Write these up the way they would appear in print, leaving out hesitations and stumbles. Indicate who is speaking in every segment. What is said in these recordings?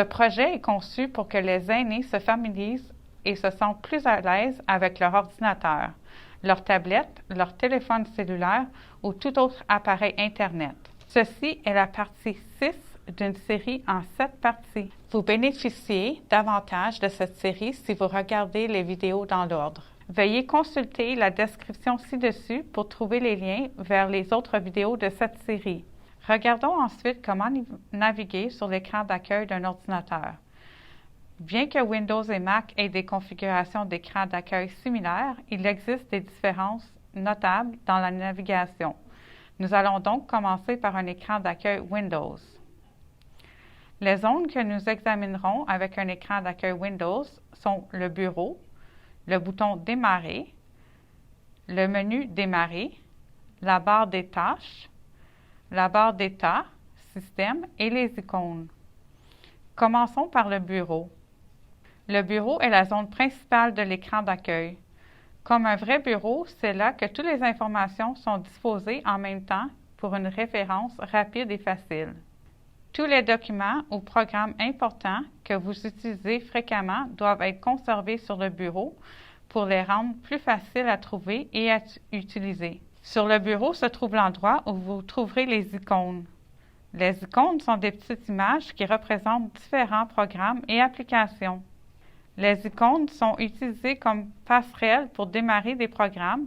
Speaker 1: Le projet est conçu pour que les aînés se familiarisent et se sentent plus à l'aise avec leur ordinateur, leur tablette, leur téléphone cellulaire ou tout autre appareil Internet. Ceci est la partie 6 d'une série en 7 parties. Vous bénéficiez davantage de cette série si vous regardez les vidéos dans l'ordre. Veuillez consulter la description ci-dessus pour trouver les liens vers les autres vidéos de cette série. Regardons ensuite comment naviguer sur l'écran d'accueil d'un ordinateur. Bien que Windows et Mac aient des configurations d'écran d'accueil similaires, il existe des différences notables dans la navigation. Nous allons donc commencer par un écran d'accueil Windows. Les zones que nous examinerons avec un écran d'accueil Windows sont le bureau, le bouton Démarrer, le menu Démarrer, la barre des tâches, la barre d'état, système et les icônes. Commençons par le bureau. Le bureau est la zone principale de l'écran d'accueil. Comme un vrai bureau, c'est là que toutes les informations sont disposées en même temps pour une référence rapide et facile. Tous les documents ou programmes importants que vous utilisez fréquemment doivent être conservés sur le bureau pour les rendre plus faciles à trouver et à utiliser. Sur le bureau se trouve l'endroit où vous trouverez les icônes. Les icônes sont des petites images qui représentent différents programmes et applications. Les icônes sont utilisées comme passerelles pour démarrer des programmes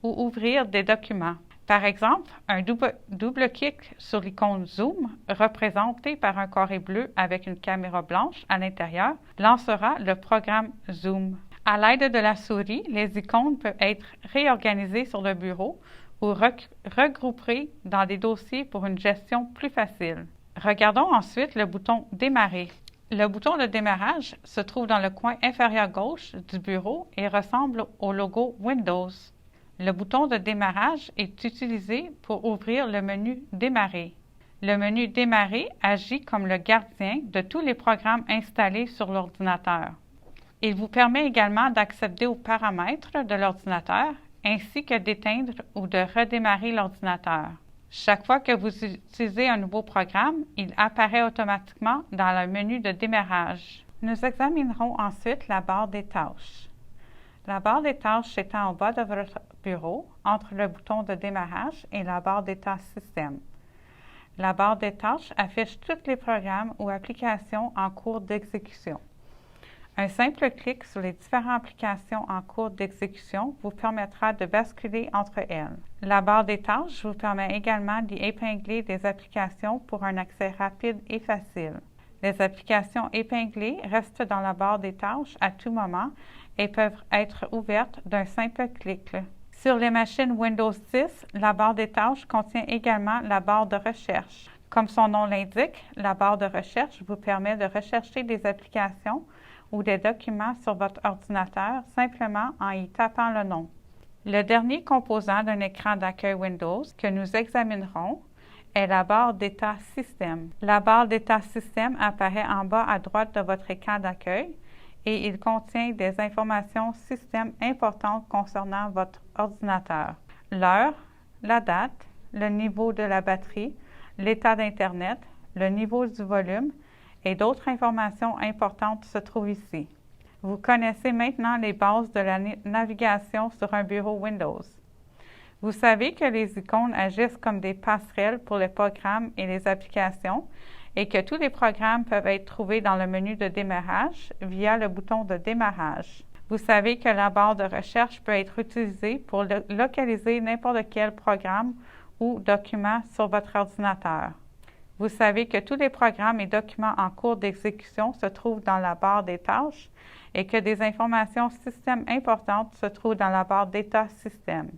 Speaker 1: ou ouvrir des documents. Par exemple, un double-clic sur l'icône Zoom, représentée par un carré bleu avec une caméra blanche à l'intérieur, lancera le programme Zoom. À l'aide de la souris, les icônes peuvent être réorganisées sur le bureau ou regroupées dans des dossiers pour une gestion plus facile. Regardons ensuite le bouton Démarrer. Le bouton de démarrage se trouve dans le coin inférieur gauche du bureau et ressemble au logo Windows. Le bouton de démarrage est utilisé pour ouvrir le menu Démarrer. Le menu Démarrer agit comme le gardien de tous les programmes installés sur l'ordinateur. Il vous permet également d'accéder aux paramètres de l'ordinateur ainsi que d'éteindre ou de redémarrer l'ordinateur. Chaque fois que vous utilisez un nouveau programme, il apparaît automatiquement dans le menu de démarrage. Nous examinerons ensuite la barre des tâches. La barre des tâches s'étend au bas de votre bureau, entre le bouton de démarrage et la barre d'état système. La barre des tâches affiche tous les programmes ou applications en cours d'exécution. Un simple clic sur les différentes applications en cours d'exécution vous permettra de basculer entre elles. La barre des tâches vous permet également d'y épingler des applications pour un accès rapide et facile. Les applications épinglées restent dans la barre des tâches à tout moment et peuvent être ouvertes d'un simple clic. Sur les machines Windows 10, la barre des tâches contient également la barre de recherche. Comme son nom l'indique, la barre de recherche vous permet de rechercher des applications ou des documents sur votre ordinateur simplement en y tapant le nom. Le dernier composant d'un écran d'accueil Windows que nous examinerons est la barre d'état système. La barre d'état système apparaît en bas à droite de votre écran d'accueil et il contient des informations système importantes concernant votre ordinateur. L'heure, la date, le niveau de la batterie, l'état d'Internet, le niveau du volume et d'autres informations importantes se trouvent ici. Vous connaissez maintenant les bases de la navigation sur un bureau Windows. Vous savez que les icônes agissent comme des passerelles pour les programmes et les applications et que tous les programmes peuvent être trouvés dans le menu de démarrage via le bouton de démarrage. Vous savez que la barre de recherche peut être utilisée pour localiser n'importe quel programme ou document sur votre ordinateur. Vous savez que tous les programmes et documents en cours d'exécution se trouvent dans la barre des tâches et que des informations système importantes se trouvent dans la barre d'état système.